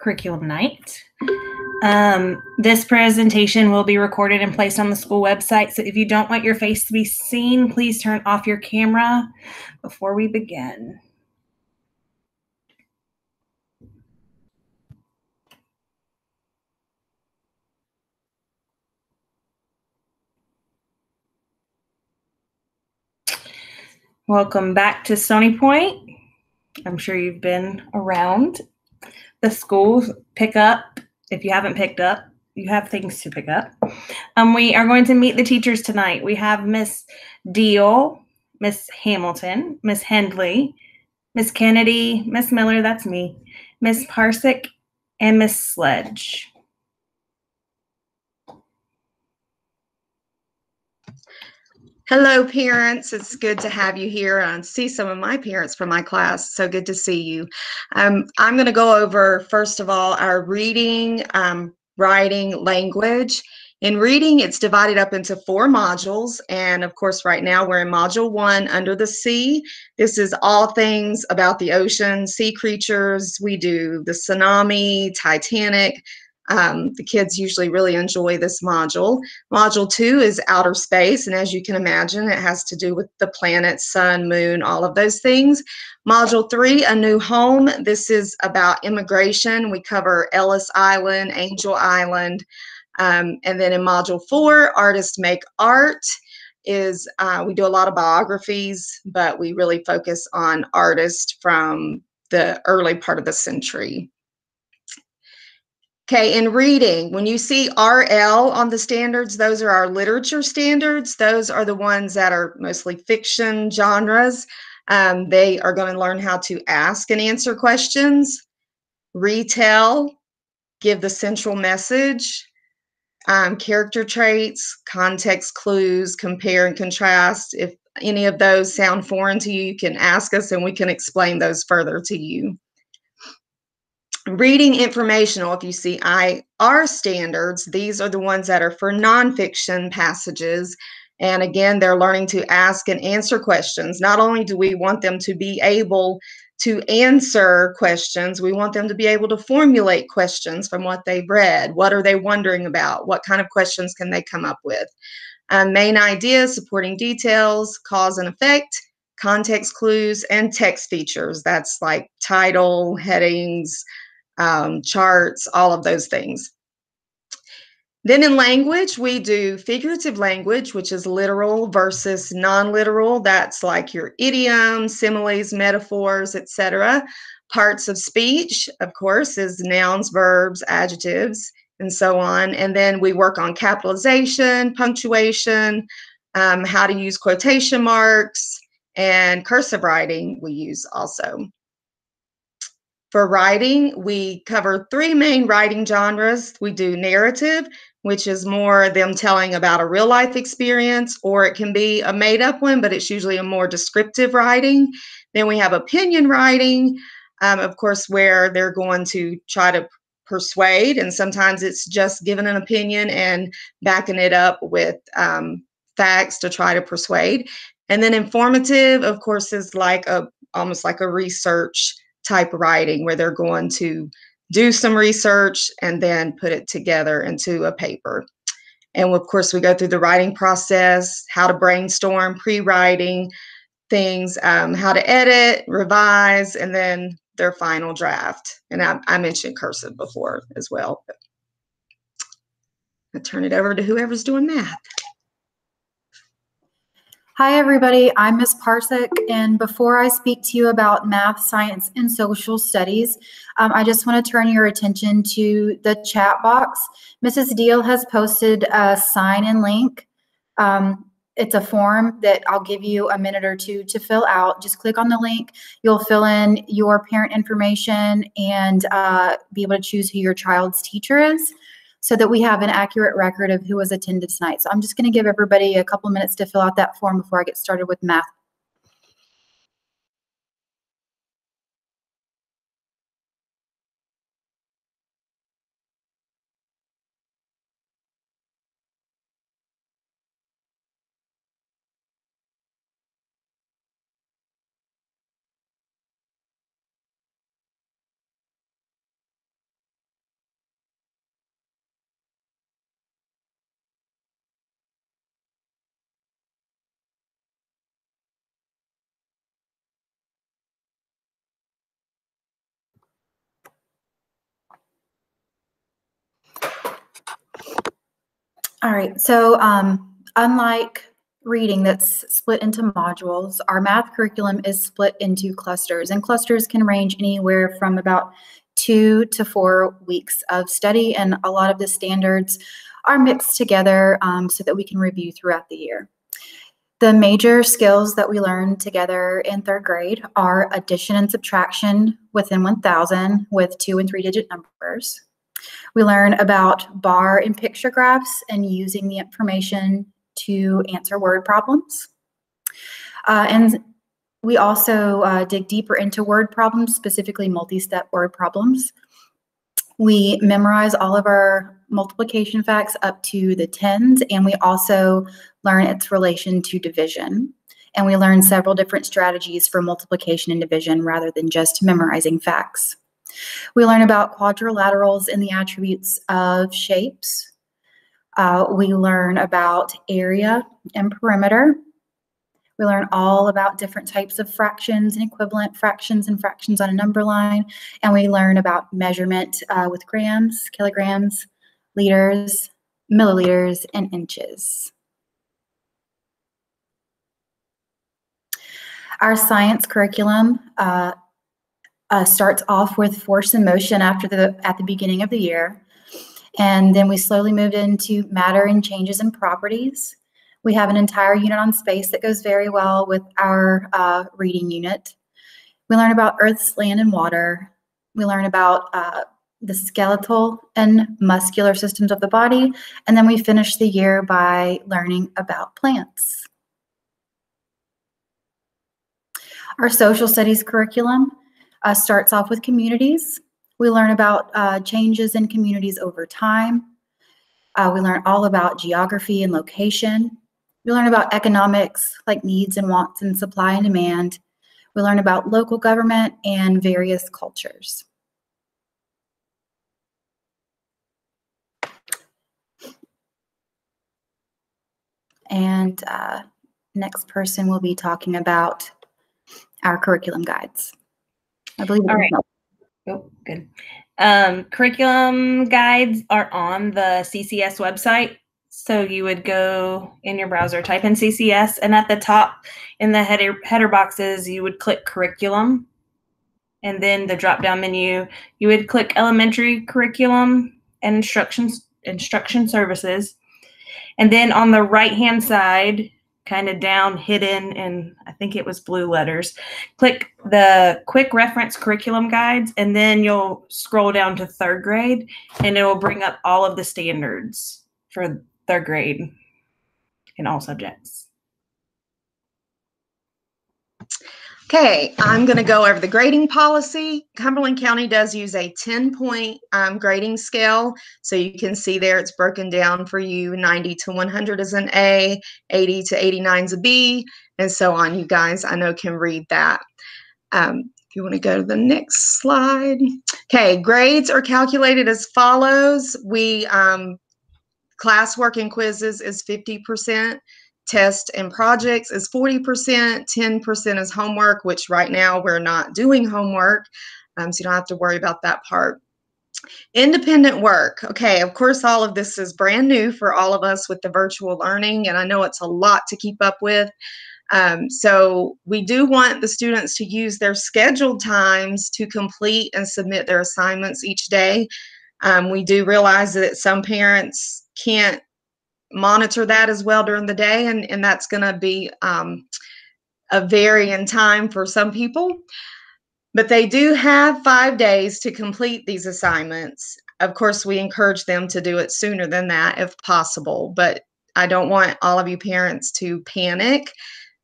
curriculum night. This presentation will be recorded and placed on the school website. So if you don't want your face to be seen, please turn off your camera before we begin. Welcome back to Stony Point. I'm sure you've been around. The schools pick up. If you haven't picked up, you have things to pick up. We are going to meet the teachers tonight. We have Miss Deal, Miss Hamilton, Miss Hendley, Miss Kennedy, Miss Miller, that's me, Miss Parsick, and Miss Sledge. Hello, parents. It's good to have you here and see some of my parents from my class. So good to see you. I'm going to go over, first of all, our reading, writing, language. In reading, it's divided up into 4 modules. And of course, right now we're in module 1, Under the Sea. This is all things about the ocean, sea creatures. We do the tsunami, Titanic. The kids usually really enjoy this module. Module 2 is outer space, and as you can imagine, it has to do with the planet, sun, moon, all of those things. Module 3, A New Home. This is about immigration. We cover Ellis Island, Angel Island, and then in Module 4, Artists Make Art. We do a lot of biographies, but we really focus on artists from the early part of the century. Okay, in reading, when you see RL on the standards, those are our literature standards. Those are the ones that are mostly fiction genres. They are going to learn how to ask and answer questions, retell, give the central message, character traits, context clues, compare and contrast. If any of those sound foreign to you, you can ask us and we can explain those further to you. Reading informational, if you see IR standards, these are the ones that are for nonfiction passages. And again, they're learning to ask and answer questions. Not only do we want them to be able to answer questions, we want them to be able to formulate questions from what they've read. What are they wondering about? What kind of questions can they come up with? Main ideas, supporting details, cause and effect, context clues, and text features. That's like title, headings, charts, all of those things. Then in language, we do figurative language, which is literal versus non-literal. That's like your idioms, similes, metaphors, etc. Parts of speech, of course, is nouns, verbs, adjectives, and so on. And then we work on capitalization, punctuation, how to use quotation marks, and cursive writing we use also. For writing, we cover 3 main writing genres. We do narrative, which is more them telling about a real life experience, or it can be a made up one, but it's usually a more descriptive writing. Then we have opinion writing, of course, where they're going to try to persuade, and sometimes it's just giving an opinion and backing it up with facts to try to persuade. And then informative, of course, is like almost like a research type writing where they're going to do some research and then put it together into a paper. And of course, we go through the writing process, how to brainstorm, pre-writing things, how to edit, revise, and then their final draft. And I mentioned cursive before as well. I'll turn it over to whoever's doing math. Hi, everybody. I'm Ms. Parsick, and before I speak to you about math, science, and social studies, I just want to turn your attention to the chat box. Mrs. Deal has posted a sign-in link. It's a form that I'll give you a minute or 2 to fill out. Just click on the link. You'll fill in your parent information and be able to choose who your child's teacher is, so that we have an accurate record of who has attended tonight. So I'm just going to give everybody a couple minutes to fill out that form before I get started with math. All right, so unlike reading that's split into modules, our math curriculum is split into clusters, and clusters can range anywhere from about 2 to 4 weeks of study, and a lot of the standards are mixed together so that we can review throughout the year. The major skills that we learn together in 3rd grade are addition and subtraction within 1,000 with 2 and 3 digit numbers. We learn about bar and picture graphs and using the information to answer word problems. And we also dig deeper into word problems, specifically multi-step word problems. We memorize all of our multiplication facts up to the tens, and we also learn its relation to division. And we learn several different strategies for multiplication and division rather than just memorizing facts. We learn about quadrilaterals and the attributes of shapes. We learn about area and perimeter. We learn all about different types of fractions and equivalent fractions and fractions on a number line. And we learn about measurement with grams, kilograms, liters, milliliters, and inches. Our science curriculum starts off with force and motion at the beginning of the year. And then we slowly moved into matter and changes in properties. We have an entire unit on space that goes very well with our reading unit. We learn about Earth's land and water. We learn about the skeletal and muscular systems of the body. And then we finish the year by learning about plants. Our social studies curriculum starts off with communities. We learn about changes in communities over time. We learn all about geography and location. We learn about economics, like needs and wants and supply and demand. We learn about local government and various cultures. And next person will be talking about our curriculum guides. I believe. All right. Oh, good. Curriculum guides are on the CCS website. So you would go in your browser, type in CCS, and at the top in the header boxes, you would click curriculum. And then the drop-down menu, you would click elementary curriculum and instruction services. And then on the right-hand side, kind of down, hidden, and I think it was blue letters, click the quick reference curriculum guides, and then you'll scroll down to 3rd grade, and it will bring up all of the standards for 3rd grade in all subjects. Okay, I'm going to go over the grading policy. Cumberland County does use a 10-point grading scale. So you can see there it's broken down for you. 90 to 100 is an A, 80 to 89 is a B, and so on. You guys, I know, can read that. If you want to go to the next slide. Okay, grades are calculated as follows. We classwork and quizzes is 50%. Test and projects is 40%, 10% is homework, which right now we're not doing homework, so you don't have to worry about that part. Independent work. Okay, of course, all of this is brand new for all of us with the virtual learning, and I know it's a lot to keep up with. So we do want the students to use their scheduled times to complete and submit their assignments each day. We do realize that some parents can't monitor that as well during the day, and that's going to be a varying time for some people. But they do have 5 days to complete these assignments. Of course, we encourage them to do it sooner than that if possible, but I don't want all of you parents to panic.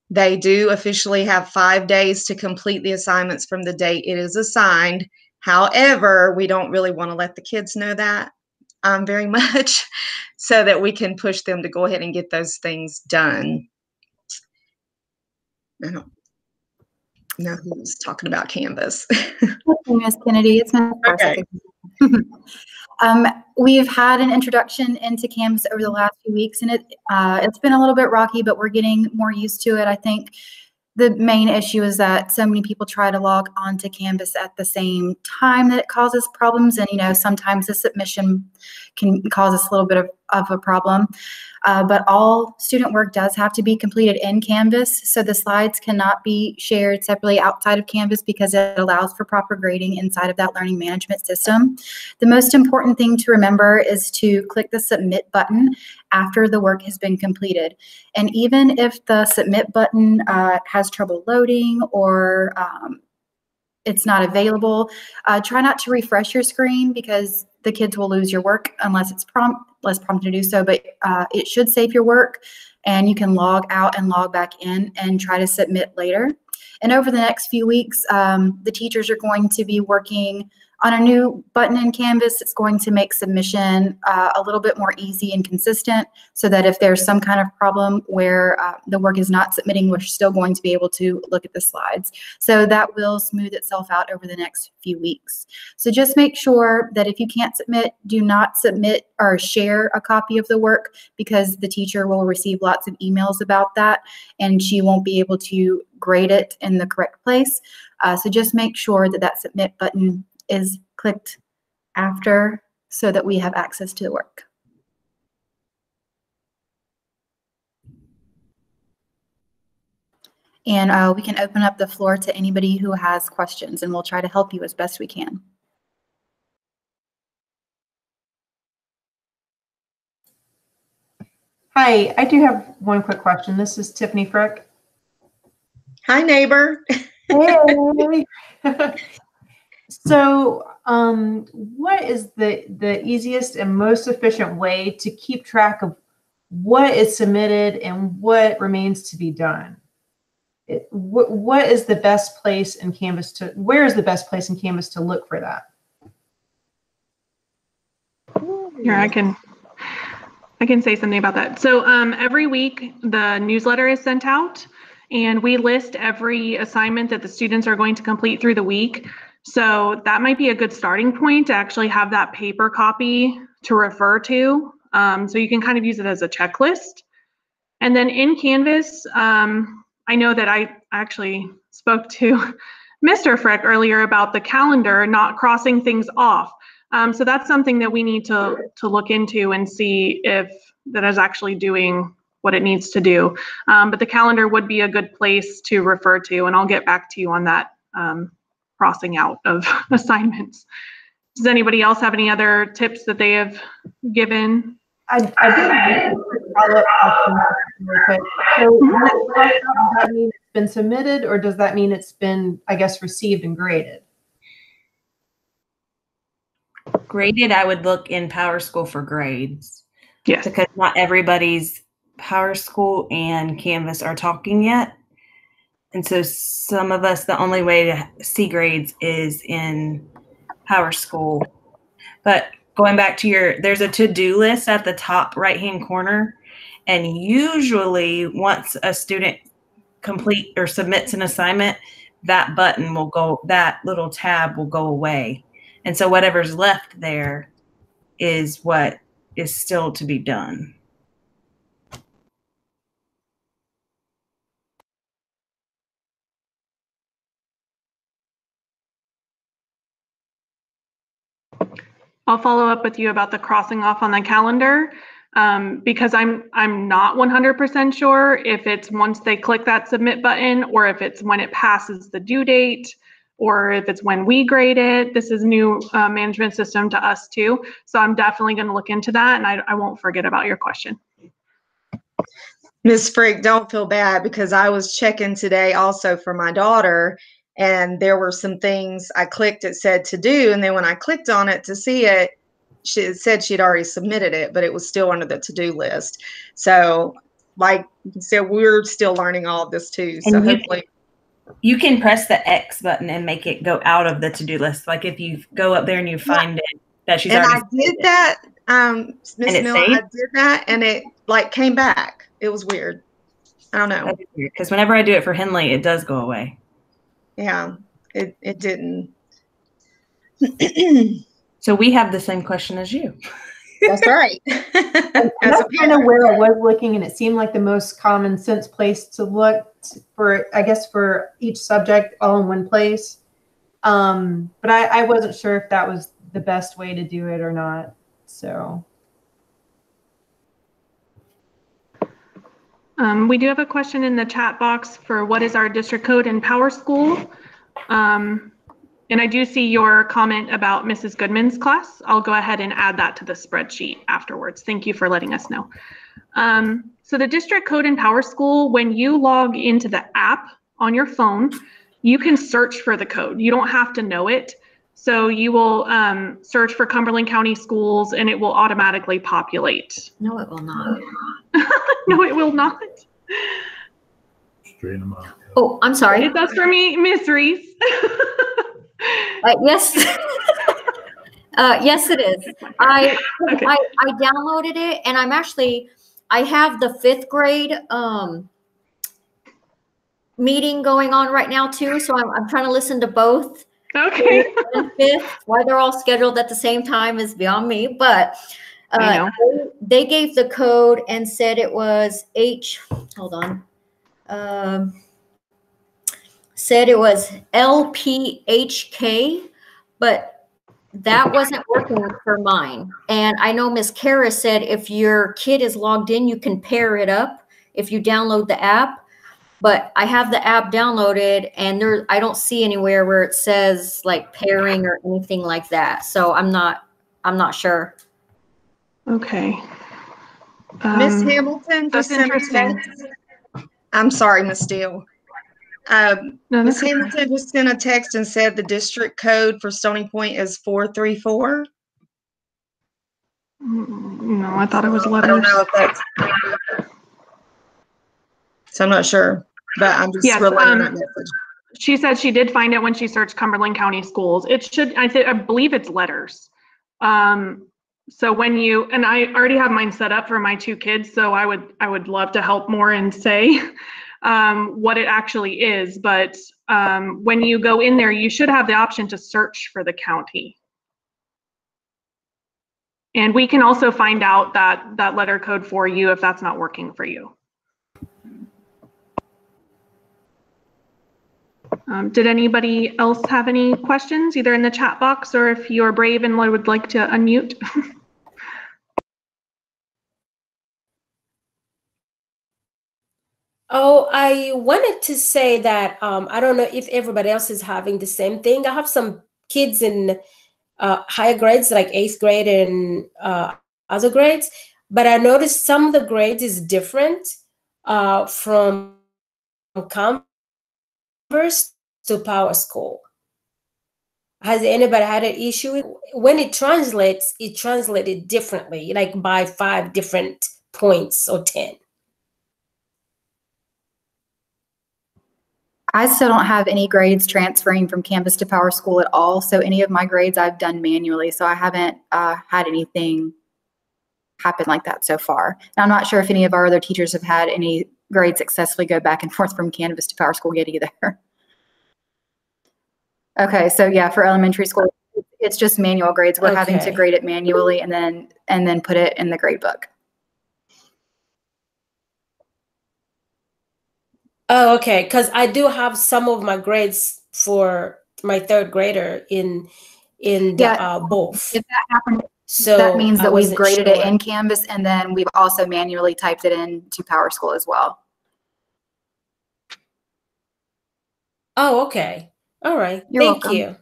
They do officially have 5 days to complete the assignments from the date it is assigned. However, we don't really want to let the kids know that very much, so that we can push them to go ahead and get those things done. I don't know who's talking about Canvas. Ms. Kennedy, it's Ms. Okay. We've had an introduction into Canvas over the last few weeks, and it's been a little bit rocky, but we're getting more used to it. I think the main issue is that so many people try to log onto Canvas at the same time that it causes problems. And, sometimes the submission can cause us a little bit of of a problem. But all student work does have to be completed in Canvas, so the slides cannot be shared separately outside of Canvas because it allows for proper grading inside of that learning management system. The most important thing to remember is to click the submit button after the work has been completed. And even if the submit button has trouble loading or it's not available, try not to refresh your screen because the kids will lose your work unless it's less prompted to do so, but it should save your work and you can log out and log back in and try to submit later. And over the next few weeks, the teachers are going to be working on a new button in Canvas. It's going to make submission a little bit more easy and consistent so that if there's some kind of problem where the work is not submitting, we're still going to be able to look at the slides. So that will smooth itself out over the next few weeks. So just make sure that if you can't submit, do not submit or share a copy of the work because the teacher will receive lots of emails about that and she won't be able to grade it in the correct place. So just make sure that that submit button is clicked after so that we have access to the work. And we can open up the floor to anybody who has questions and we'll try to help you as best we can. Hi, I do have one quick question. This is Tiffany Frick. Hi, neighbor. Hey. So, what is the easiest and most efficient way to keep track of what is submitted and what remains to be done? What is the best place in Canvas where is the best place in Canvas to look for that? Here, I can say something about that. So every week the newsletter is sent out and we list every assignment that the students are going to complete through the week. So that might be a good starting point to actually have that paper copy to refer to. So you can kind of use it as a checklist. And then in Canvas, I know that I actually spoke to Mr. Frick earlier about the calendar not crossing things off. So that's something that we need to look into and see if that is actually doing what it needs to do. But the calendar would be a good place to refer to, and I'll get back to you on that crossing out of assignments. Does anybody else have any other tips that they have given? I did have a quick follow-up question real quick. So does that mean it's been submitted or does that mean it's been, I guess, received and graded? Graded, I would look in PowerSchool for grades. Yes. Because not everybody's PowerSchool and Canvas are talking yet. And so some of us, the only way to see grades is in PowerSchool. But going back to there's a to-do list at the top right-hand corner. And usually once a student complete or submits an assignment, that button will go, that little tab will go away. And so whatever's left there is what is still to be done. I'll follow up with you about the crossing off on the calendar because I'm not 100% sure if it's once they click that submit button or if it's when it passes the due date or if it's when we grade it. This is new management system to us too. So I'm definitely going to look into that and I won't forget about your question. Ms. Frick, don't feel bad because I was checking today also for my daughter and there were some things I clicked, it said to do. And then when I clicked on it to see it, it said she'd already submitted it, but it was still under the to-do list. So like you said, we're still learning all of this too. So hopefully you can press the X button and make it go out of the to-do list. Like if you go up there and you find it that she's already I did that, Ms. Miller, I did that and it like came back. It was weird. I don't know. Because whenever I do it for Henley, it does go away. Yeah, it didn't. So we have the same question as you. That's right. That's kind of where I was looking, and it seemed like the most common sense place to look for, I guess, for each subject all in one place. But I wasn't sure if that was the best way to do it or not. So We do have a question in the chat box for what is our district code in Power School. And I do see your comment about Mrs. Goodman's class. I'll go ahead and add that to the spreadsheet afterwards. Thank you for letting us know. So the district code in Power School, when you log into the app on your phone, you can search for the code. You don't have to know it. So you will search for Cumberland County Schools and it will automatically populate. No, it will not. No, it will not. Straighten them out. Oh, I'm sorry. It does for me, Miss Reese. Yes. Yes, it is. I downloaded it, and I have the 5th grade meeting going on right now too. So I'm trying to listen to both. Okay. And 5th, why they're all scheduled at the same time is beyond me. But they gave the code and said it was hold on. Said it was LPHK, but that wasn't working for mine. And I know Miss Kara said if your kid is logged in, you can pair it up if you download the app. But I have the app downloaded and I don't see anywhere where it says like pairing or anything like that. So I'm not sure. Okay. Miss Hamilton That's just sent a interesting. text. I'm sorry, Miss Steele. No, Miss that's okay. Hamilton just sent a text and said the district code for Stony Point is 434. No, I thought it was I letters. don't know if that's. So I'm not sure, but I'm just relaying that message. She said she did find it when she searched Cumberland County Schools. It should, I believe it's letters. So when and I already have mine set up for my 2 kids, so I would love to help more and say what it actually is. But when you go in there, you should have the option to search for the county. And we can also find out that letter code for you if that's not working for you. Did anybody else have any questions, either in the chat box or if you're brave and would like to unmute? Oh, I wanted to say that I don't know if everybody else is having the same thing. I have some kids in higher grades, like 8th grade and other grades, but I noticed some of the grades is different from Converse to Power School. Has anybody had an issue? When it translated differently, like by 5 different points or 10. I still don't have any grades transferring from Canvas to Power School at all. So any of my grades I've done manually. So I haven't had anything happen like that so far. And I'm not sure if any of our other teachers have had any grades successfully go back and forth from Canvas to Power School yet either. Okay, so yeah, for elementary school, it's just manual grades. We're having to grade it manually and then put it in the grade book. Oh, okay. Because I do have some of my grades for my 3rd grader in both. If that happened, so that means that we've graded it sure. in Canvas and then we've also manually typed it into Power School as well. Oh, okay. All right. You're Thank welcome. you.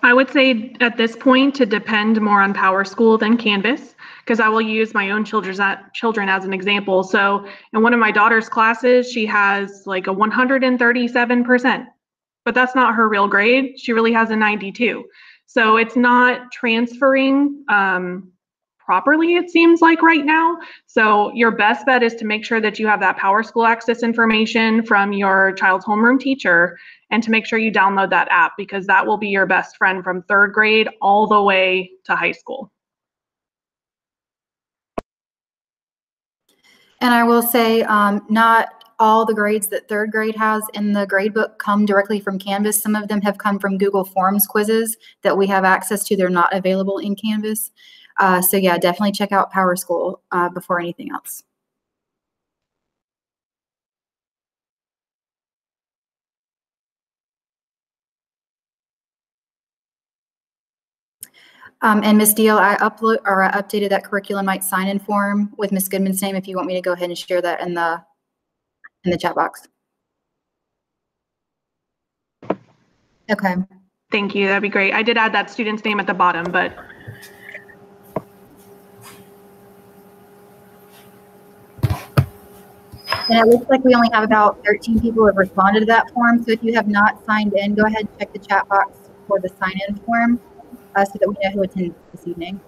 I would say at this point to depend more on Power School than Canvas, because I will use my own children as an example. So in one of my daughter's classes, she has like a 137%, but that's not her real grade. She really has a 92. So it's not transferring properly, it seems like right now. So your best bet is to make sure that you have that Power School access information from your child's homeroom teacher and to make sure you download that app, because that will be your best friend from 3rd grade all the way to high school. And I will say not all the grades that 3rd grade has in the gradebook come directly from Canvas. Some of them have come from Google Forms quizzes that we have access to. They're not available in Canvas. So yeah, definitely check out Power School before anything else. And Ms. Deal, I updated that curriculum night sign-in form with Ms. Goodman's name if you want me to go ahead and share that in the chat box. Okay. Thank you. That'd be great. I did add that student's name at the bottom, but. And it looks like we only have about 13 people who have responded to that form. So if you have not signed in, go ahead and check the chat box for the sign-in form so that we know who attended this evening.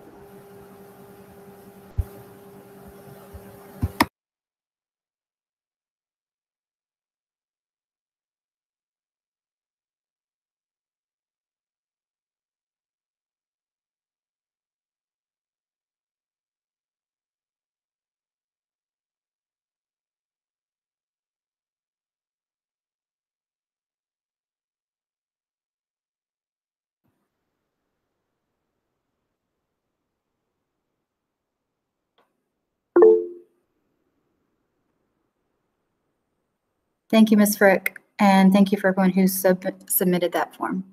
Thank you, Ms. Frick, and thank you for everyone who submitted that form.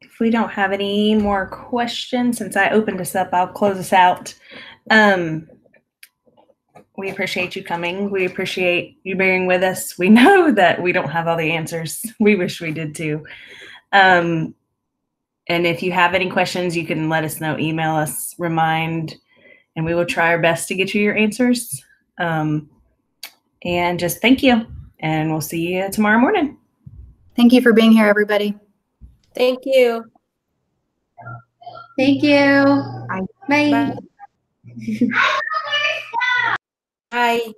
If we don't have any more questions, since I opened this up, I'll close this out. We appreciate you coming. We appreciate you bearing with us. We know that we don't have all the answers. We wish we did too. And if you have any questions, you can let us know, email us, remind, and we will try our best to get you your answers. And just thank you. And we'll see you tomorrow morning. Thank you for being here, everybody. Thank you. Thank you. Bye. Bye. Bye.